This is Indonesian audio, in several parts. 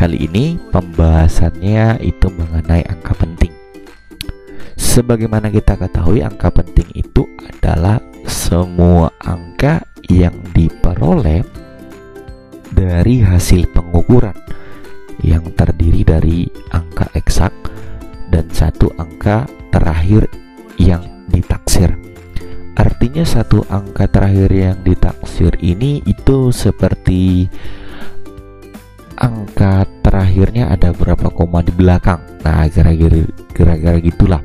kali ini pembahasannya itu mengenai angka penting. Sebagaimana kita ketahui, angka penting itu adalah semua angka yang diperoleh dari hasil pengukuran yang terdiri dari angka eksak dan satu angka terakhir yang ditaksir. Artinya satu angka terakhir yang ditaksir ini itu seperti angka terakhirnya ada berapa koma di belakang. Nah, kira-kira gitulah.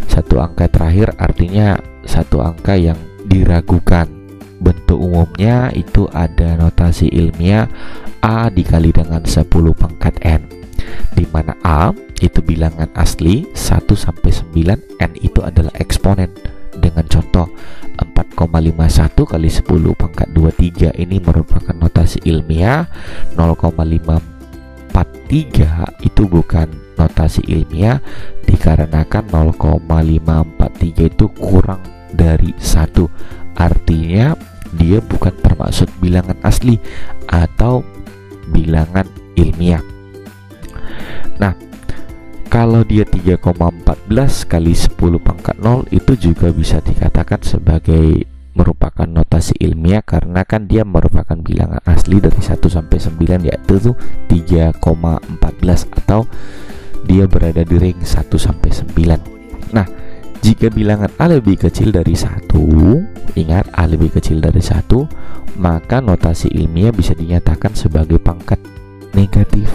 Satu angka terakhir artinya satu angka yang diragukan. Bentuk umumnya itu ada notasi ilmiah A dikali dengan 10 pangkat N, di mana A itu bilangan asli 1 sampai 9, N itu adalah eksponen. Dengan contoh 4,51 kali 10 pangkat 23 ini merupakan notasi ilmiah. 0,543 itu bukan notasi ilmiah dikarenakan 0,543 itu kurang dari 1. Artinya dia bukan termasuk bilangan asli atau bilangan ilmiah. Nah, kalau dia 3,14 kali 10 pangkat 0 itu juga bisa dikatakan sebagai merupakan notasi ilmiah karena kan dia merupakan bilangan asli dari 1 sampai 9, yaitu tuh 3,14 atau dia berada di ring 1 sampai 9. Nah, jika bilangan A lebih kecil dari 1, ingat A lebih kecil dari 1, maka notasi ilmiah bisa dinyatakan sebagai pangkat negatif.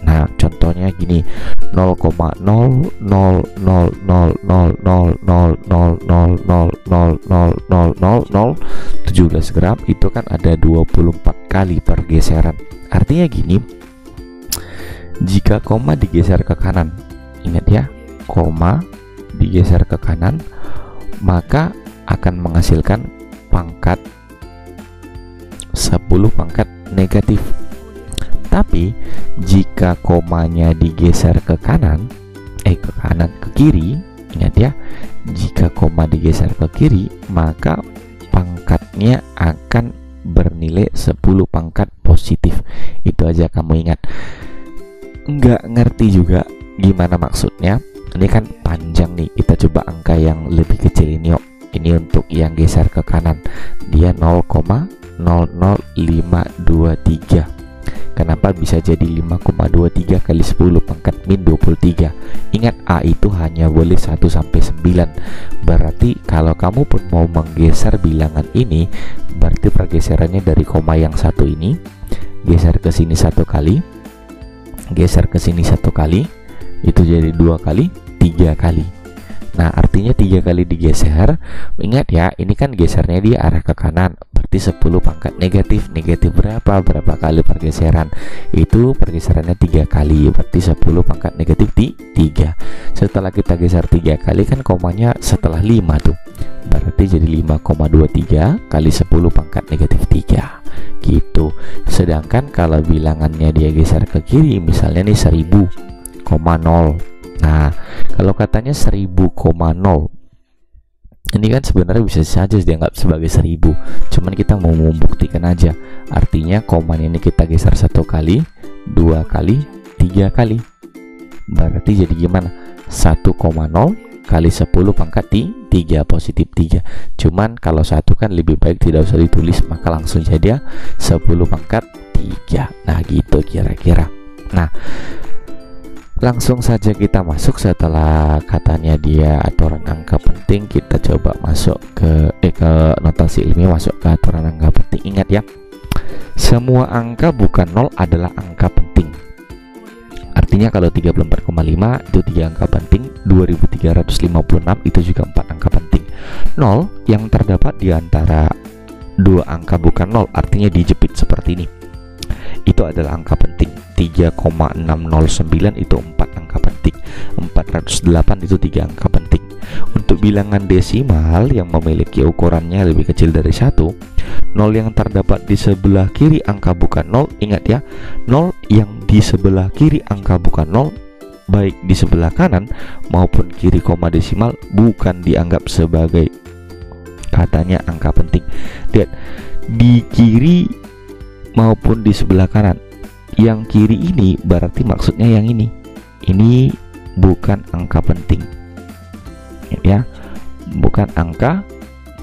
Nah, contohnya gini, 0,000000000000017 gram itu kan ada 24 kali pergeseran. Artinya gini, jika koma digeser ke kanan, ingat ya, koma digeser ke kanan, maka akan menghasilkan pangkat 10 pangkat negatif. Tapi jika komanya digeser ke kanan, ke kiri, ingat ya, jika koma digeser ke kiri, maka pangkatnya akan bernilai 10 pangkat positif. Itu aja kamu ingat. Nggak ngerti juga gimana maksudnya? Ini kan panjang nih, kita coba angka yang lebih kecil ini yuk. Ini untuk yang geser ke kanan, dia 0,00523. Kenapa bisa jadi 5,23 kali 10 pangkat min 23? Ingat, A itu hanya boleh 1 sampai 9. Berarti kalau kamu pun mau menggeser bilangan ini, berarti pergeserannya dari koma yang satu ini geser ke sini 1 kali, geser ke sini 1 kali, itu jadi 2 kali, 3 kali. Nah, artinya 3 kali digeser. Ingat ya, ini kan gesernya di arah ke kanan, berarti 10 pangkat negatif. Negatif berapa kali pergeseran? Itu pergeserannya 3 kali, berarti 10 pangkat negatif 3. Setelah kita geser 3 kali kan komanya setelah 5 tuh, berarti jadi 5,23 kali 10 pangkat negatif 3 gitu. Sedangkan kalau bilangannya dia geser ke kiri, misalnya nih 1000,0. Nah, kalau katanya 1000,0, ini kan sebenarnya bisa saja dianggap sebagai 1000, cuman kita mau membuktikan aja. Artinya komanya ini kita geser 1 kali, 2 kali, 3 kali. Berarti jadi gimana? 1,0 kali 10 pangkat 3 positif 3. Cuman kalau 1 kan lebih baik tidak usah ditulis, maka langsung jadi 10 pangkat 3. Nah, gitu kira-kira. Nah, langsung saja kita masuk. Setelah katanya dia aturan angka penting, kita coba masuk ke notasi ilmiah, masuk ke aturan angka penting. Ingat ya, semua angka bukan 0 adalah angka penting. Artinya kalau 34,5 itu 3 angka penting, 2356 itu juga 4 angka penting. 0 yang terdapat di antara 2 angka bukan 0, artinya dijepit seperti ini, itu adalah angka penting. 3,609 itu 4 angka penting. 408 itu 3 angka penting. Untuk bilangan desimal yang memiliki ukurannya lebih kecil dari 1, 0 yang terdapat di sebelah kiri angka bukan 0, ingat ya, 0 yang di sebelah kiri angka bukan 0, baik di sebelah kanan maupun kiri koma desimal, bukan dianggap sebagai katanya angka penting. Lihat, di kiri maupun di sebelah kanan yang kiri ini berarti maksudnya yang ini bukan angka penting ya, bukan angka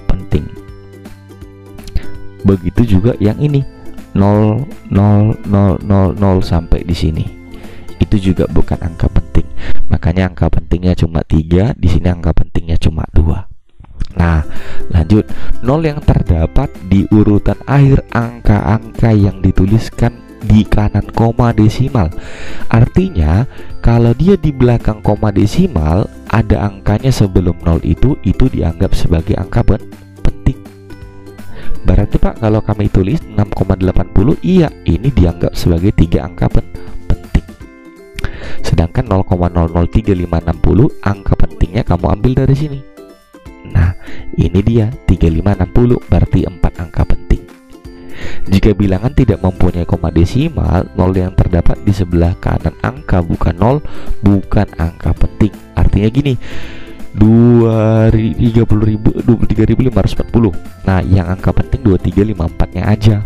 penting. Begitu juga yang ini 0, 0, 0, 0, 0 sampai di sini, itu juga bukan angka penting. Makanya angka pentingnya cuma 3, di sini angka pentingnya cuma 2. Nah, lanjut. 0 yang terdapat di urutan akhir angka-angka yang dituliskan di kanan koma desimal. Artinya, kalau dia di belakang koma desimal ada angkanya sebelum 0 itu dianggap sebagai angka penting. Berarti Pak, kalau kami tulis 6,80, iya, ini dianggap sebagai 3 angka penting. Sedangkan 0,003560 angka pentingnya kamu ambil dari sini. Nah, ini dia 3560, berarti 4 angka penting. Jika bilangan tidak mempunyai koma desimal, 0 yang terdapat di sebelah kanan angka bukan 0, bukan angka penting. Artinya gini, 23.540. Nah, yang angka penting 2354-nya aja.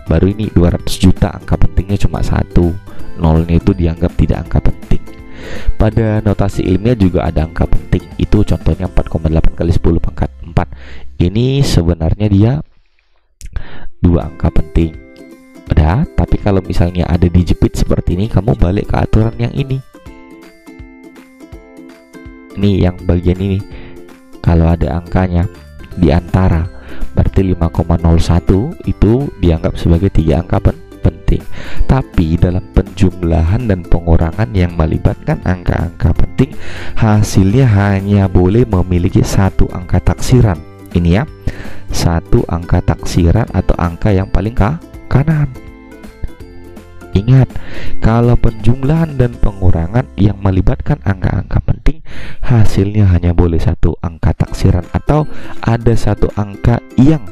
Baru ini 200 juta angka pentingnya cuma 1. 0-nya itu dianggap tidak angka penting. Pada notasi ilmiah juga ada angka penting. Itu contohnya 4,8 kali 10 pangkat 4. Ini sebenarnya dia 2 angka penting. Udah, tapi kalau misalnya ada dijepit seperti ini, kamu balik ke aturan yang ini. Ini yang bagian ini. Kalau ada angkanya di antara, berarti 5,01 itu dianggap sebagai 3 angka penting. Tapi dalam penjumlahan dan pengurangan yang melibatkan angka-angka penting, hasilnya hanya boleh memiliki 1 angka taksiran. Ini ya, 1 angka taksiran atau angka yang paling kanan. Ingat, kalau penjumlahan dan pengurangan yang melibatkan angka-angka penting, hasilnya hanya boleh 1 angka taksiran atau ada 1 angka yang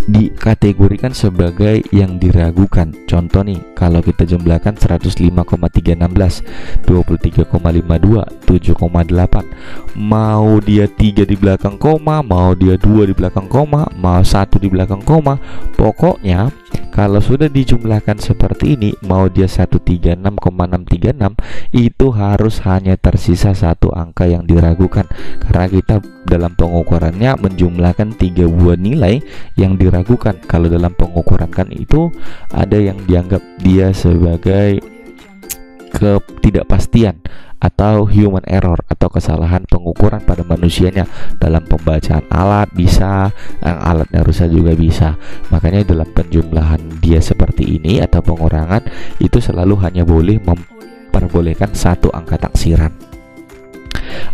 dikategorikan sebagai yang diragukan. Contoh nih, kalau kita jumlahkan 105,316, 23,52, 7,8, mau dia 3 di belakang koma, mau dia 2 di belakang koma, mau 1 di belakang koma, pokoknya kalau sudah dijumlahkan seperti ini, mau dia 136,636, itu harus hanya tersisa 1 angka yang diragukan, karena kita dalam pengukurannya menjumlahkan 3 buah nilai yang diragukan. Kalau dalam pengukuran kan itu ada yang dianggap dia sebagai ketidakpastian atau human error atau kesalahan pengukuran pada manusianya. Dalam pembacaan alat bisa, alatnya rusak juga bisa. Makanya dalam penjumlahan dia seperti ini atau pengurangan itu selalu hanya boleh memperbolehkan 1 angka taksiran,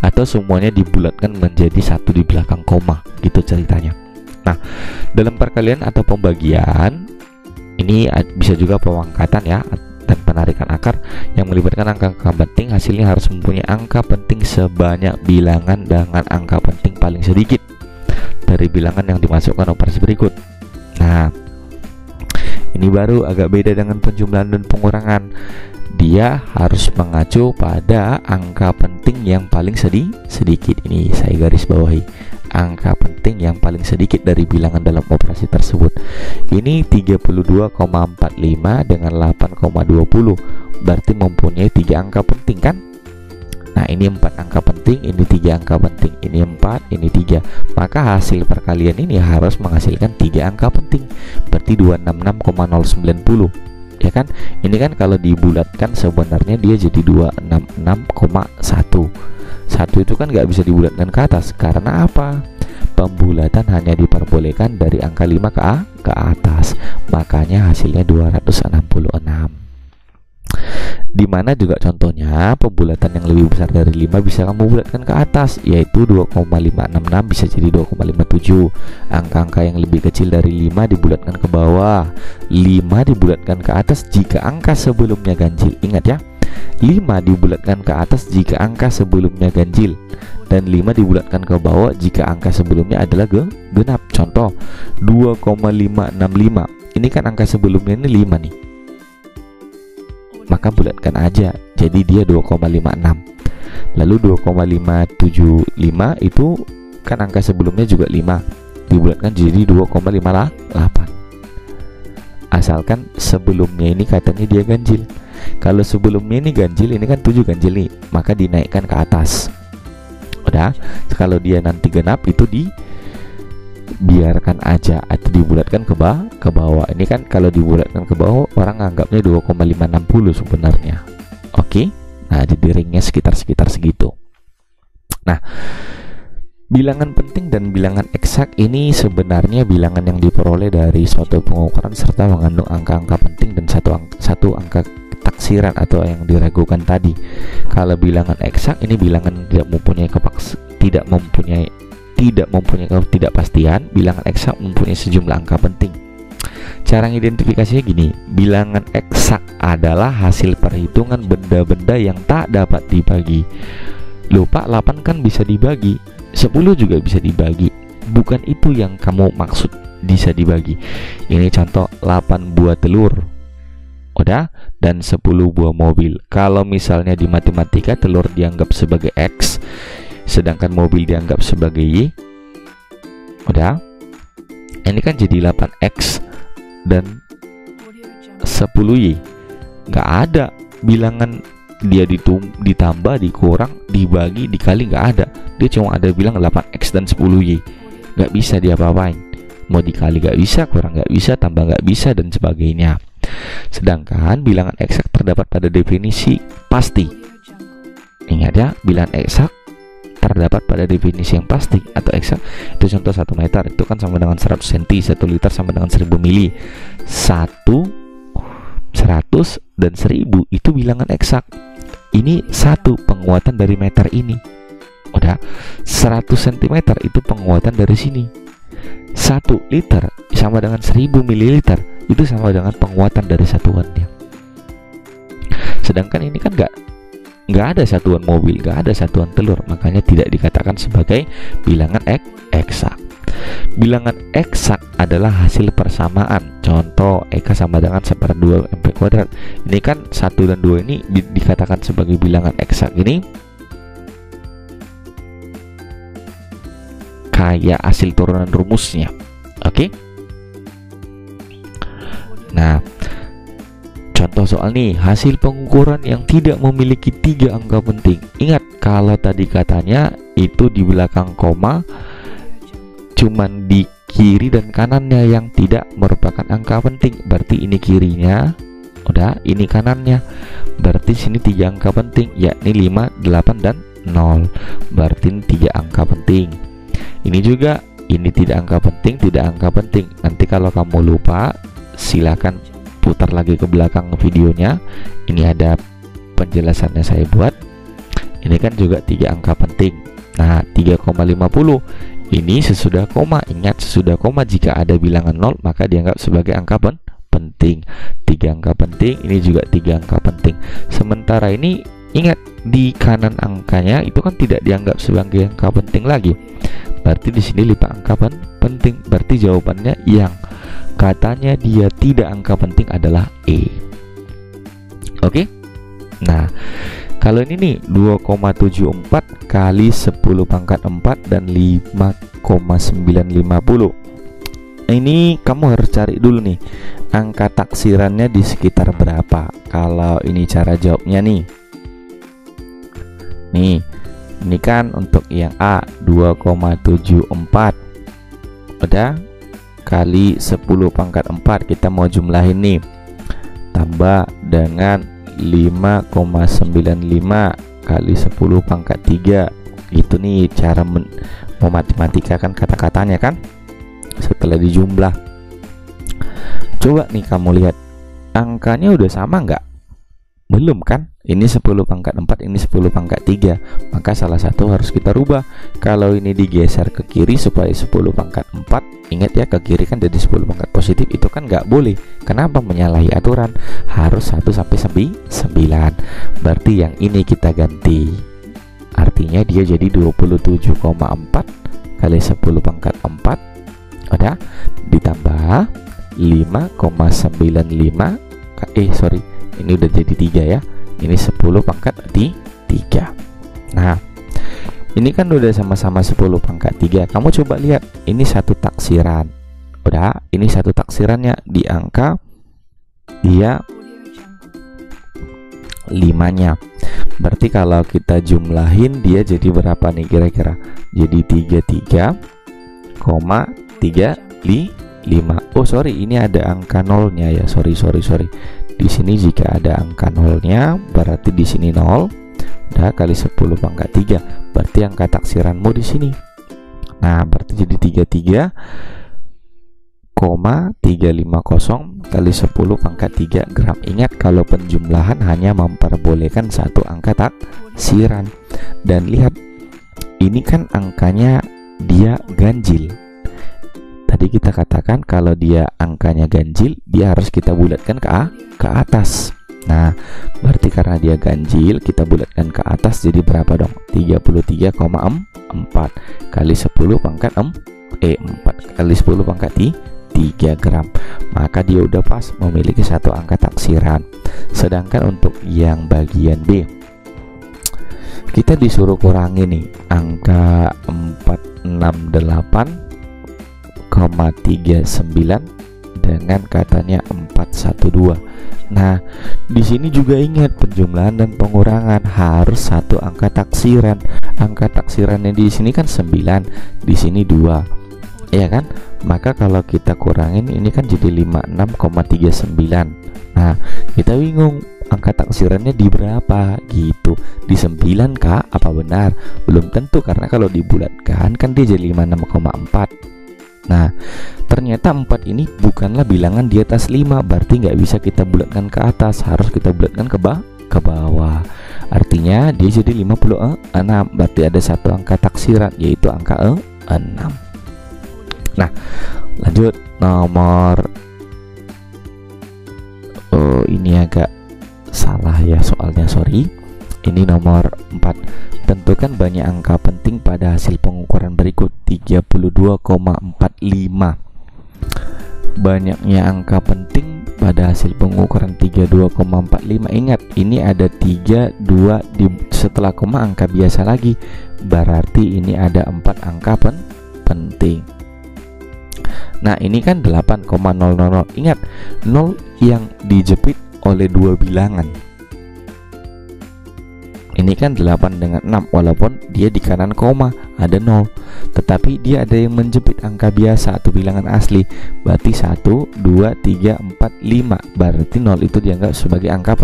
atau semuanya dibulatkan menjadi 1 di belakang koma, gitu ceritanya. Nah, dalam perkalian atau pembagian ini bisa juga pemangkatan ya, dan penarikan akar yang melibatkan angka-angka penting, hasilnya harus mempunyai angka penting sebanyak bilangan dengan angka penting paling sedikit dari bilangan yang dimasukkan operasi berikut. Nah, ini baru agak beda dengan penjumlahan dan pengurangan. Dia harus mengacu pada angka penting yang paling sedikit. Ini saya garis bawahi, angka penting yang paling sedikit dari bilangan dalam operasi tersebut. Ini 32,45 dengan 8,20, berarti mempunyai 3 angka penting kan? Nah, ini 4 angka penting, ini 3 angka penting, ini 4, ini 3. Maka hasil perkalian ini harus menghasilkan 3 angka penting, berarti 266,090. Ya kan? Ini kan kalau dibulatkan sebenarnya dia jadi 266,1. 1 itu kan nggak bisa dibulatkan ke atas. Karena apa? Pembulatan hanya diperbolehkan dari angka 5 ke atas. Makanya hasilnya 266. Dimana juga contohnya pembulatan yang lebih besar dari 5 bisa kamu bulatkan ke atas, yaitu 2,566 bisa jadi 2,57. Angka-angka yang lebih kecil dari 5 dibulatkan ke bawah, 5 dibulatkan ke atas jika angka sebelumnya ganjil. Ingat ya, 5 dibulatkan ke atas jika angka sebelumnya ganjil, dan 5 dibulatkan ke bawah jika angka sebelumnya adalah genap. Contoh 2,565, ini kan angka sebelumnya ini 5 nih, maka bulatkan aja jadi dia 2,56. Lalu 2,575 itu kan angka sebelumnya juga 5, dibulatkan jadi 2,58. asalkan sebelumnya ini katanya dia ganjil. Kalau sebelumnya ini ganjil, ini kan 7 ganjil nih, maka dinaikkan ke atas. Udah, kalau dia nanti genap itu dibiarkan aja atau dibulatkan ke bawah. Ini kan kalau dibulatkan ke bawah orang anggapnya 2,560 sebenarnya. Oke. Nah, jadi ringnya sekitar segitu. Nah, bilangan penting dan bilangan eksak ini sebenarnya bilangan yang diperoleh dari suatu pengukuran serta mengandung angka-angka penting dan satu angka taksiran atau yang diragukan tadi. Kalau bilangan eksak ini bilangan tidak mempunyai ketidakpastian. Bilangan eksak mempunyai sejumlah angka penting. Cara mengidentifikasinya gini, bilangan eksak adalah hasil perhitungan benda-benda yang tak dapat dibagi. Lupa 8 kan bisa dibagi, 10 juga bisa dibagi. Bukan itu yang kamu maksud bisa dibagi. Ini contoh 8 buah telur, udah, dan 10 buah mobil. Kalau misalnya di matematika telur dianggap sebagai X, sedangkan mobil dianggap sebagai Y, udah, ini kan jadi 8X dan 10Y. Nggak ada bilangan dia ditambah, dikurang, dibagi, dikali, nggak ada. Dia cuma ada bilang 8X dan 10Y. Nggak bisa dia apa-apain. Mau dikali nggak bisa, kurang nggak bisa, tambah nggak bisa, dan sebagainya. Sedangkan bilangan eksak terdapat pada definisi pasti. Ingat ya, bilangan eksak terdapat pada definisi yang pasti atau eksak. Itu contoh 1 meter itu kan sama dengan 100 cm, 1 liter sama dengan 1000 mili. 100 dan 1000 itu bilangan eksak. Ini 1 penguatan dari meter ini. Udah, 100 cm itu penguatan dari sini. 1 liter sama dengan 1000 ml itu sama dengan penguatan dari satuannya. Sedangkan ini kan nggak ada satuan mobil, nggak ada satuan telur, makanya tidak dikatakan sebagai bilangan eksak. Bilangan eksak adalah hasil persamaan. Contoh, Eka sama dengan 1/2 mp². Ini kan 1 dan 2 ini dikatakan sebagai bilangan eksak. Ini kayak hasil turunan rumusnya. Oke. Nah, contoh soal nih, hasil pengukuran yang tidak memiliki 3 angka penting. Ingat, kalau tadi katanya itu di belakang koma cuman di kiri dan kanannya yang tidak merupakan angka penting. Berarti ini kirinya, udah, ini kanannya. Berarti sini 3 angka penting, yakni 5, 8 dan 0. Berarti ini 3 angka penting. Ini juga, ini tidak angka penting, tidak angka penting. Nanti kalau kamu lupa, silakan putar lagi ke belakang videonya. Ini ada penjelasannya saya buat. Ini kan juga 3 angka penting. Nah, 3,50 ini sesudah koma. Ingat, sesudah koma jika ada bilangan 0 maka dianggap sebagai angka penting. 3 angka penting, ini juga 3 angka penting. Sementara ini ingat, di kanan angkanya itu kan tidak dianggap sebagai angka penting lagi. Berarti di sini 5 angka penting. Berarti jawabannya yang katanya dia tidak angka penting adalah E. Oke. Nah, kalau ini nih 2,74 kali 10 pangkat 4 dan 5,950. Ini kamu harus cari dulu nih angka taksirannya di sekitar berapa. Kalau ini cara jawabnya nih. Nih, ini kan untuk yang A 2,74. Udah, kali 10 pangkat 4 kita mau jumlahin nih. Tambah dengan 5,95 kali 10 pangkat 3. Itu nih cara mematematika kan kata-katanya kan. Setelah dijumlah, coba nih kamu lihat angkanya udah sama nggak? Belum kan? Ini 10 pangkat 4, ini 10 pangkat 3. Maka salah satu harus kita rubah. Kalau ini digeser ke kiri supaya 10 pangkat 4, ingat ya, ke kiri kan jadi 10 pangkat positif. Itu kan nggak boleh. Kenapa? Menyalahi aturan. Harus 1 sampai 9. Berarti yang ini kita ganti. Artinya dia jadi 27,4 kali 10 pangkat 4. Udah, ditambah 5,95. Ini udah jadi 3 ya. Ini 10 pangkat 3. Nah, ini kan udah sama-sama 10 pangkat 3. Kamu coba lihat, ini satu taksiran. Udah, ini satu taksirannya di angka dia 5-nya. Berarti kalau kita jumlahin dia jadi berapa nih kira-kira? Jadi 33,35. Oh sorry, ini ada angka nolnya ya. Sorry. Di sini jika ada angka nolnya, berarti di sini 0. Udah kali 10 pangkat 3. Berarti angka taksiranmu di sini. Nah, berarti jadi 33,350 kali 10 pangkat 3 gram. Ingat kalau penjumlahan hanya memperbolehkan satu angka taksiran. Dan lihat, ini kan angkanya dia ganjil. Tadi kita katakan kalau dia angkanya ganjil, dia harus kita bulatkan ke atas. Nah, berarti karena dia ganjil, kita bulatkan ke atas, jadi berapa dong? 33,4 kali 10 pangkat 4 kali 10 pangkat 3 gram. Maka dia udah pas memiliki satu angka taksiran. Sedangkan untuk yang bagian B, kita disuruh kurangi nih angka 468,39 dengan katanya 412. Nah, di sini juga ingat penjumlahan dan pengurangan harus satu angka taksiran. Angka taksirannya di sini kan 9, di sini 2. Ya kan? Maka kalau kita kurangin ini kan jadi 56,39. Nah, kita bingung angka taksirannya di berapa gitu. Di 9 kah? Apa benar? Belum tentu, karena kalau dibulatkan kan dia jadi 56,4. Nah, ternyata 4 ini bukanlah bilangan di atas 5, berarti nggak bisa kita bulatkan ke atas, harus kita bulatkan ke bawah. Artinya dia jadi 56, berarti ada satu angka taksiran, yaitu angka 6. Nah, lanjut nomor ini agak salah ya soalnya, sorry. Ini nomor 4. Tentukan banyak angka penting pada hasil pengukuran berikut. 32,45. Banyaknya angka penting pada hasil pengukuran 32,45. Ingat, ini ada 3, 2 di setelah koma angka biasa lagi. Berarti ini ada 4 angka penting. Nah, ini kan 8,000. Ingat, 0 yang dijepit oleh dua bilangan. Ini kan 8 dengan 6, walaupun dia di kanan koma ada 0, tetapi dia ada yang menjepit angka biasa atau bilangan asli. Berarti 1, 2, 3, 4, 5. Berarti 0 itu dianggap sebagai angka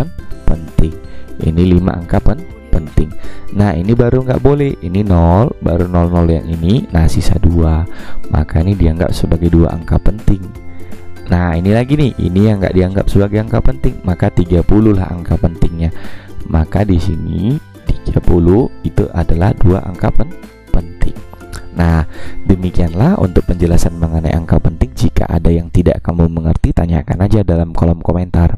penting. Ini 5 angka penting. Nah, ini baru nggak boleh. Ini 0, baru 00 yang ini. Nah, sisa 2. Maka ini dianggap sebagai 2 angka penting. Nah, ini lagi nih, ini yang nggak dianggap sebagai angka penting, maka 30 lah angka pentingnya. Maka di sini 30 itu adalah 2 angka penting. Nah, demikianlah untuk penjelasan mengenai angka penting. Jika ada yang tidak kamu mengerti, tanyakan aja dalam kolom komentar.